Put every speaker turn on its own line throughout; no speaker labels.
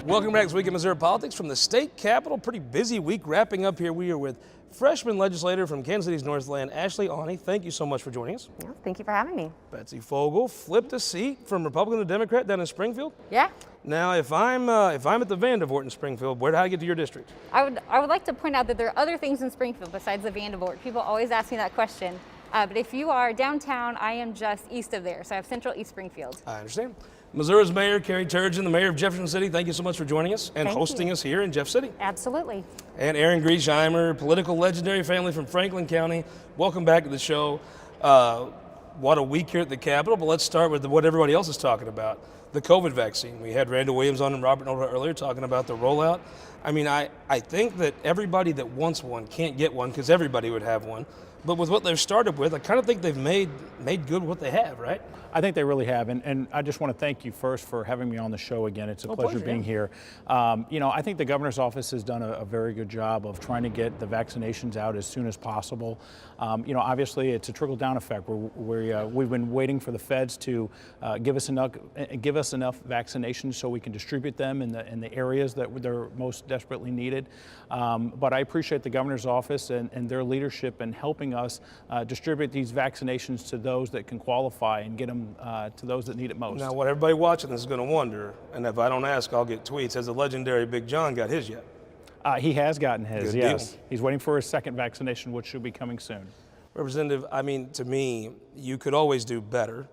Welcome back to this week in Missouri Politics from the state capitol. Pretty busy week wrapping up here. We are with freshman legislator from Kansas City's Northland, Ashley Aune. Thank you so much for joining us.
Yeah, thank you for having me.
Betsy Fogle flipped a seat from Republican to Democrat down in Springfield.
Yeah.
Now, if I'm at the Vandevort in Springfield, how do I get to your district?
I would like to point out that there are other things in Springfield besides the Vandevort. People always ask me that question. But if you are downtown, I am just east of there. So I have Central East Springfield.
I understand. Missouri's Mayor, Carrie, the mayor of Jefferson City, thank you so much for joining us and hosting us here in Jeff City.
Absolutely.
And Aaron Griesheimer, political legendary family from Franklin County. Welcome back to the show. What a week here at the Capitol, but let's start with what everybody else is talking about, the COVID vaccine. We had Randall Williams on and Robert Nova earlier talking about the rollout. I mean, I think that everybody that wants one can't get one because everybody would have one. But with what they've started with, I kind of think they've made good what they have, right?
I think they really have, and I just want to thank you first for having me on the show again. It's a pleasure being here. I think the governor's office has done a very good job of trying to get the vaccinations out as soon as possible. Obviously it's a trickle-down effect. We've been waiting for the feds to give us enough vaccinations so we can distribute them in the areas that they're most desperately needed. But I appreciate the governor's office and their leadership in helping us distribute these vaccinations to those that can qualify and get them to those that need it most.
Now, what everybody watching is going to wonder, and if I don't ask, I'll get tweets, has the legendary Big John got his yet?
He has gotten his,
Good
yes.
deal.
He's waiting for his second vaccination, which should be coming soon.
Representative, I mean, to me, you could always do better.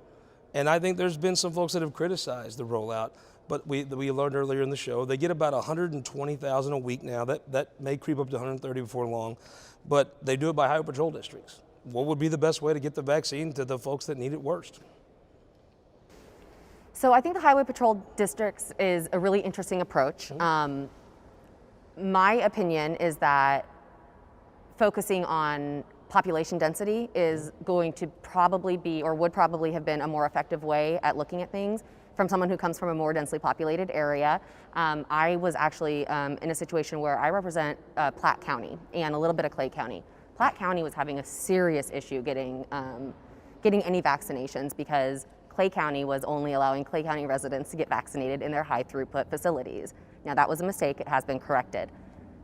And I think there's been some folks that have criticized the rollout, but we learned earlier in the show, they get about 120,000 a week now. That may creep up to 130 before long, but they do it by highway patrol districts. What would be the best way to get the vaccine to the folks that need it worst?
So I think the highway patrol districts is a really interesting approach. My opinion is that focusing on population density is going to probably be, or would probably have been, a more effective way at looking at things from someone who comes from a more densely populated area. I was actually in a situation where I represent Platte County and a little bit of Clay County. Platte County was having a serious issue getting any vaccinations because Clay County was only allowing Clay County residents to get vaccinated in their high throughput facilities. Now that was a mistake, it has been corrected.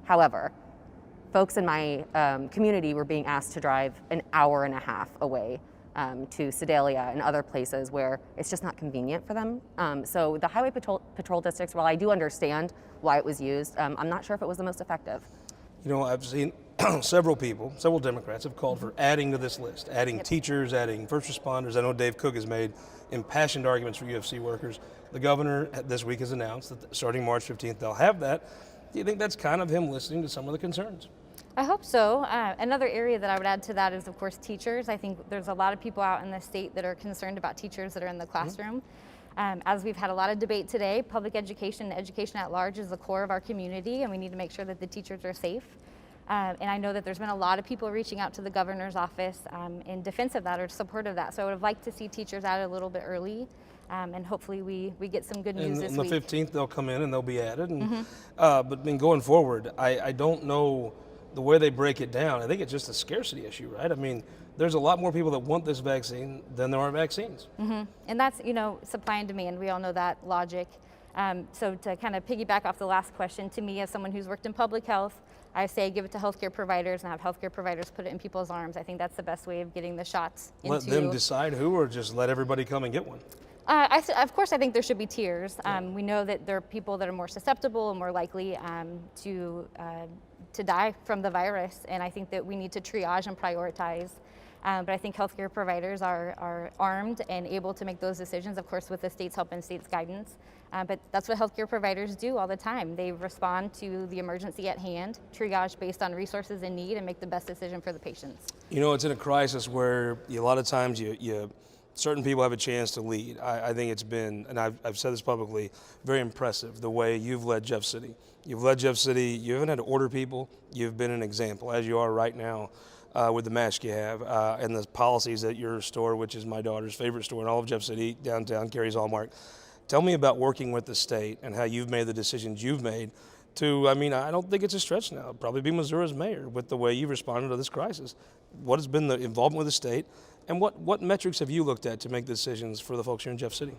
However, folks in my community were being asked to drive an hour and a half away to Sedalia and other places where it's just not convenient for them. So the highway patrol districts, while I do understand why it was used, I'm not sure if it was the most effective.
You know, I've seen several Democrats have called for adding to this list, adding teachers, adding first responders. I know Dave Cook has made impassioned arguments for UFC workers. The governor this week has announced that starting March 15th, they'll have that. Do you think that's kind of him listening to some of the concerns?
I hope so. Another area that I would add to that is, of course, teachers. I think there's a lot of people out in the state that are concerned about teachers that are in the classroom. As we've had a lot of debate today, public education and education at large is the core of our community, and we need to make sure that the teachers are safe. And I know that there's been a lot of people reaching out to the governor's office in defense of that or support of that. So I would have liked to see teachers added a little bit early, and hopefully we get some good news this week.
On the 15th, they'll come in and they'll be added. And, but going forward, I don't know the way they break it down. I think it's just a scarcity issue, right? I mean, there's a lot more people that want this vaccine than there are vaccines.
And that's, supply and demand. We all know that logic. So to kind of piggyback off the last question, to me, as someone who's worked in public health, I say give it to healthcare providers and have healthcare providers put it in people's arms. I think that's the best way of getting the shots into.
Let them decide who, or just let everybody come and get one?
Of course, I think there should be tiers. We know that there are people that are more susceptible and more likely to die from the virus, and I think that we need to triage and prioritize. But I think healthcare providers are armed and able to make those decisions, of course, with the state's help and state's guidance. But that's what healthcare providers do all the time. They respond to the emergency at hand, triage based on resources in need, and make the best decision for the patients.
You know, it's in a crisis where a lot of times certain people have a chance to lead. I think it's been, and I've said this publicly, very impressive the way you've led Jeff City. You've led Jeff City. You haven't had to order people. You've been an example, as you are right now. With the mask you have and the policies at your store, which is my daughter's favorite store in all of Jeff City, downtown, Carrie's Hallmark. Tell me about working with the state and how you've made the decisions you've made to, I don't think it's a stretch now, it'll probably be Missouri's mayor with the way you've responded to this crisis. What has been the involvement with the state, and what metrics have you looked at to make decisions for the folks here in Jeff City?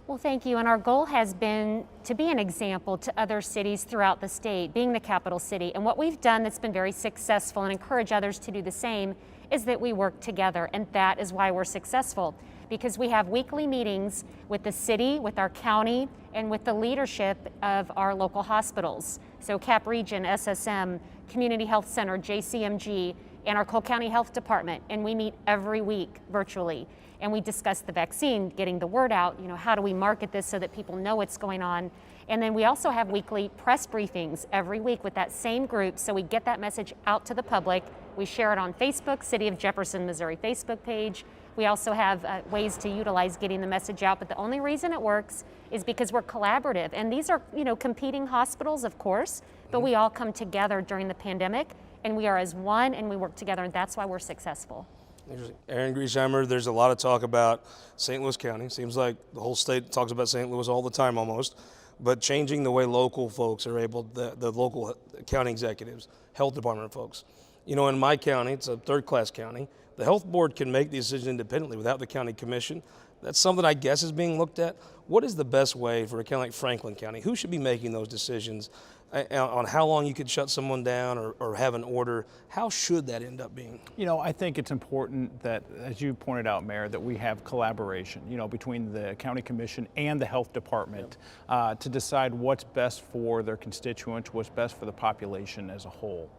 Well, thank you. And our goal has been to be an example to other cities throughout the state, being the capital city. And what we've done that's been very successful and encourage others to do the same is that we work together. And that is why we're successful, because we have weekly meetings with the city, with our county, and with the leadership of our local hospitals. So Cap Region, SSM, Community Health Center, JCMG, and our Cole County Health Department. And we meet every week virtually. And we discuss the vaccine, getting the word out, how do we market this so that people know what's going on. And then we also have weekly press briefings every week with that same group, so we get that message out to the public. We share it on Facebook, City of Jefferson, Missouri Facebook page. We also have ways to utilize getting the message out, but the only reason it works is because we're collaborative. And these are, competing hospitals, of course, but we all come together during the pandemic, and we are as one, and we work together, and that's why we're successful.
Interesting. Aaron Griesheimer, there's a lot of talk about St. Louis County. Seems like the whole state talks about St. Louis all the time almost, but changing the way local folks are able, the local county executives, health department folks. In my county, it's a third-class county, the health board can make the decision independently without the county commission. That's something I guess is being looked at. What is the best way for a county like Franklin County? Who should be making those decisions on how long you could shut someone down or have an order? How should that end up being?
I think it's important that, as you pointed out, Mayor, that we have collaboration, between the county commission and the health department to decide what's best for their constituents, what's best for the population as a whole.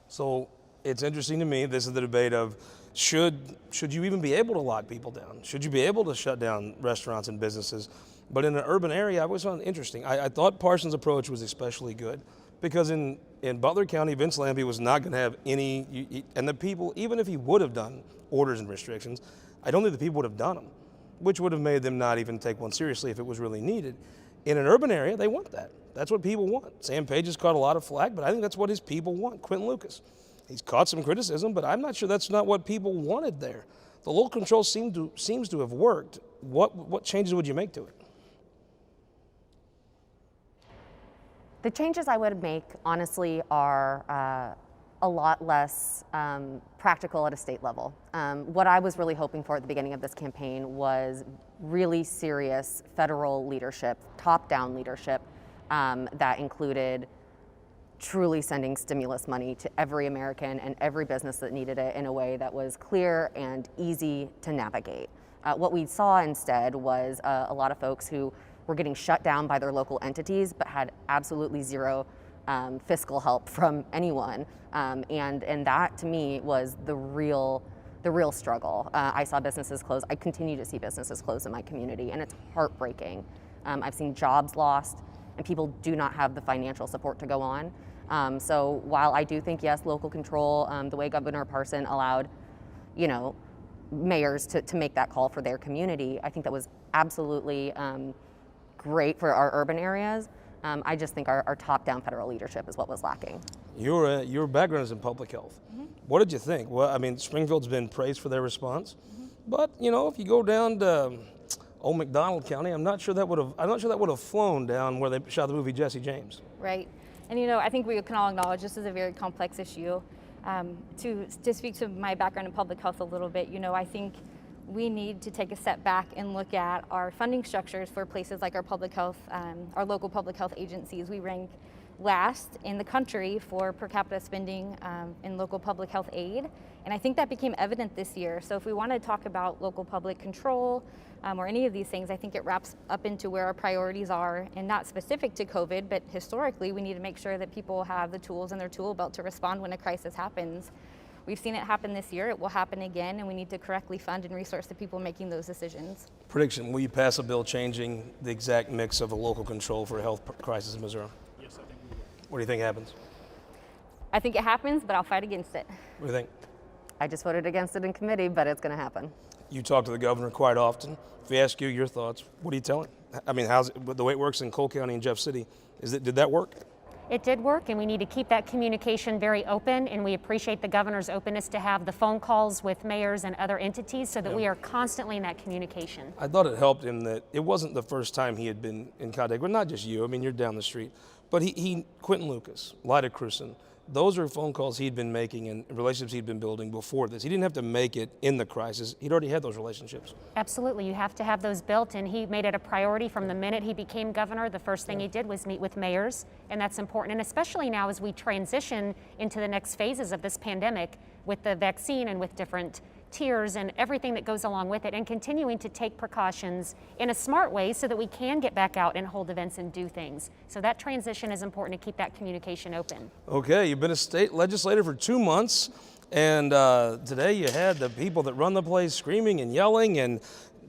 So it's interesting to me, this is the debate of should you even be able to lock people down? Should you be able to shut down restaurants and businesses? But in an urban area, I always found it interesting. I thought Parsons' approach was especially good because in Butler County, Vince Lambie was not going to have any, and the people, even if he would have done orders and restrictions, I don't think the people would have done them, which would have made them not even take one seriously if it was really needed. In an urban area, they want that. That's what people want. Sam Page has caught a lot of flack, but I think that's what his people want. Quentin Lucas, he's caught some criticism, but I'm not sure that's not what people wanted there. The local control seems to have worked. What changes would you make to it?
The changes I would make, honestly, are a lot less practical at a state level. What I was really hoping for at the beginning of this campaign was really serious federal leadership, top-down leadership that included truly sending stimulus money to every American and every business that needed it in a way that was clear and easy to navigate. What we saw instead was a lot of folks who were getting shut down by their local entities but had absolutely zero fiscal help from anyone. And that, to me, was the real struggle. I saw businesses close. I continue to see businesses close in my community, and it's heartbreaking. I've seen jobs lost, and people do not have the financial support to go on. So while I do think, yes, local control, the way Governor Parson allowed, mayors to make that call for their community, I think that was absolutely great for our urban areas. I just think our top-down federal leadership is what was lacking.
Your background is in public health. Mm-hmm. What did you think? Well, I mean, Springfield's been praised for their response, but if you go down to Old McDonald County, I'm not sure that would have flown down where they shot the movie Jesse James.
Right, and I think we can all acknowledge this is a very complex issue. To speak to my background in public health a little bit, I think we need to take a step back and look at our funding structures for places like our public health, our local public health agencies. We rank last in the country for per capita spending in local public health aid. And I think that became evident this year. So if we want to talk about local public control or any of these things, I think it wraps up into where our priorities are, and not specific to COVID, but historically, we need to make sure that people have the tools in their tool belt to respond when a crisis happens. We've seen it happen this year, it will happen again, and we need to correctly fund and resource the people making those decisions.
Prediction, will you pass a bill changing the exact mix of a local control for a health crisis in Missouri?
Yes, I think we will.
What do you think happens?
I think it happens, but I'll fight against it.
What do you think?
I just voted against it in committee, but it's going to happen.
You talk to the governor quite often. If we ask you your thoughts, what do you tell him? I mean, how's it, the way it works in Cole County and Jeff City, did that work?
It did work, and we need to keep that communication very open, and we appreciate the governor's openness to have the phone calls with mayors and other entities so that we are constantly in that communication.
I thought it helped him that it wasn't the first time he had been in contact with, not just you, I mean, you're down the street, but Quentin Lucas, Lyda Cruson, those are phone calls he'd been making and relationships he'd been building before this. He didn't have to make it in the crisis. He'd already had those relationships.
Absolutely, you have to have those built, and he made it a priority from the minute he became governor. The first thing he did was meet with mayors, and that's important. And especially now as we transition into the next phases of this pandemic with the vaccine and with different tiers and everything that goes along with it, and continuing to take precautions in a smart way so that we can get back out and hold events and do things. So that transition is important to keep that communication open.
Okay, you've been a state legislator for 2 months, and today you had the people that run the place screaming and yelling and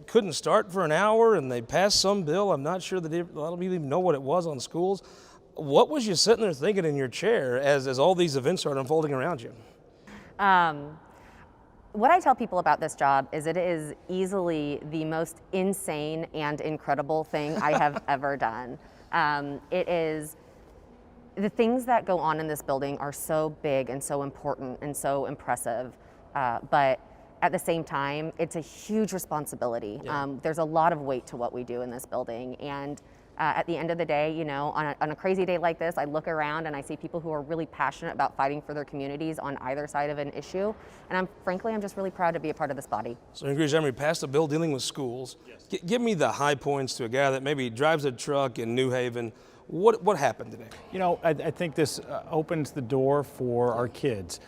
couldn't start for an hour, and they passed some bill. I'm not sure that a lot of people even know what it was on schools. What was you sitting there thinking in your chair as all these events started unfolding around you?
What I tell people about this job is it is easily the most insane and incredible thing I have ever done. It is, the things that go on in this building are so big and so important and so impressive, but at the same time, it's a huge responsibility.
Yeah.
There's a lot of weight to what we do in this building, and at the end of the day, you know, on a crazy day like this, I look around and I see people who are really passionate about fighting for their communities on either side of an issue. And frankly, I'm just really proud to be a part of this body.
So, Aaron Griesheimer passed a bill dealing with schools. Yes. Give me the high points to a guy that maybe drives a truck in New Haven. What happened today?
You know, I think this opens the door for our kids.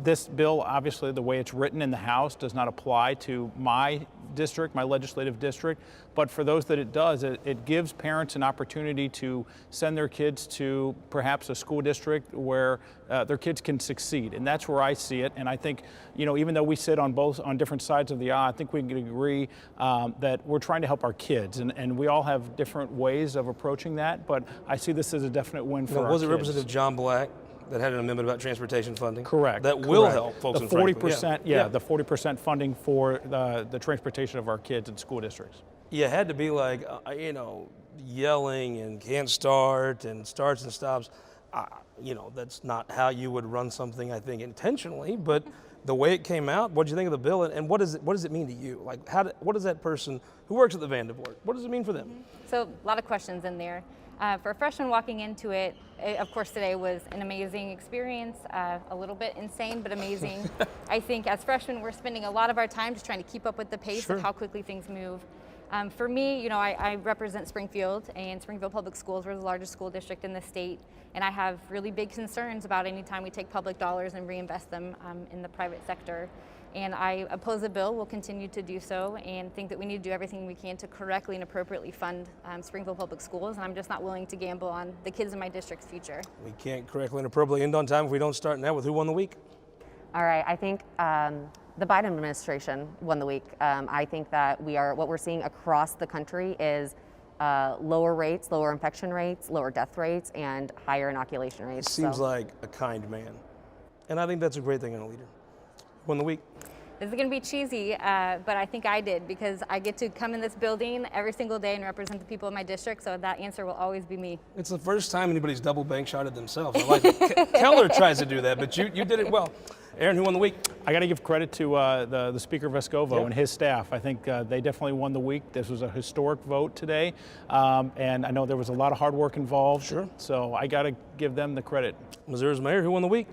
This bill, obviously, the way it's written in the House does not apply to my district, my legislative district, but for those that it does, it gives parents an opportunity to send their kids to perhaps a school district where their kids can succeed, and that's where I see it. And I think, you know, even though we sit on different sides of the aisle, I think we can agree that we're trying to help our kids, and we all have different ways of approaching that, but I see this as a definite win for our kids.
Was it Representative John Black that had an amendment about transportation funding?
Correct.
That will help folks
the
in
40%,
Franklin.
the 40% funding for the transportation of our kids in school districts.
You had to be like, you know, yelling and can't start and starts and stops. You know, that's not how you would run something, I think, intentionally, but the way it came out, what did you think of the bill, and what does it mean to you? Like, what does that person who works at the Vanderbilt, what does it mean for them?
So a lot of questions in there. For a freshman walking into it, of course, today was an amazing experience, a little bit insane, but amazing. I think as freshmen, we're spending a lot of our time just trying to keep up with the pace of how quickly things move. For me, you know, I represent Springfield, and Springfield Public Schools, we're the largest school district in the state, and I have really big concerns about any time we take public dollars and reinvest them in the private sector. And I oppose the bill, will continue to do so, and think that we need to do everything we can to correctly and appropriately fund Springfield Public Schools, and I'm just not willing to gamble on the kids in my district's future.
We can't correctly and appropriately end on time if we don't start now with who won the week.
All right, I think the Biden administration won the week. I think that what we're seeing across the country is lower rates, lower infection rates, lower death rates, and higher inoculation rates.
Seems like a kind man. And I think that's a great thing in a leader. Won the week.
This is going to be cheesy, but I think I did, because I get to come in this building every single day and represent the people in my district, so that answer will always be me.
It's the first time anybody's double bank shotted themselves. I like it. Keller tries to do that, but you did it well. Aaron, who won the week? I
got to give credit to the Speaker Vescovo and his staff. I think they definitely won the week. This was a historic vote today, and I know there was a lot of hard work involved.
Sure.
So I got to give them the credit.
Missouri's mayor, who won the week?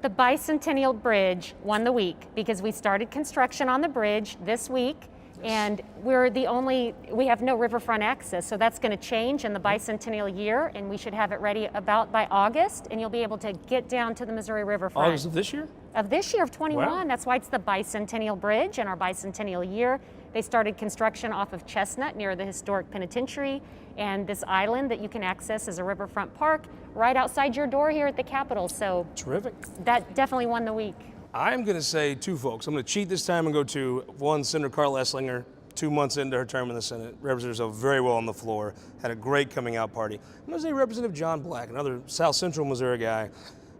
The Bicentennial Bridge won the week because we started construction on the bridge this week, and we have no riverfront access, so that's going to change in the bicentennial year, and we should have it ready about by August, and you'll be able to get down to the Missouri riverfront.
August of this year?
Of this year, of 21.
Wow.
That's why it's the Bicentennial Bridge and our bicentennial year. They started construction off of Chestnut near the historic penitentiary, and this island that you can access is a riverfront park right outside your door here at the Capitol. So
terrific.
That definitely won the week.
I'm going to say two folks. I'm going to cheat this time and go to one, Senator Carl Leslinger, 2 months into her term in the Senate, represented herself very well on the floor, had a great coming out party. I'm going to say Representative John Black, another South Central Missouri guy.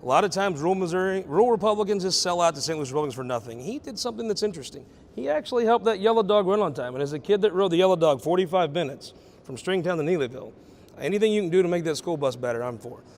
A lot of times rural Republicans just sell out to St. Louis Republicans for nothing. He did something that's interesting. He actually helped that yellow dog run on time. And as a kid that rode the yellow dog 45 minutes from Stringtown to Neelyville, anything you can do to make that school bus better, I'm for.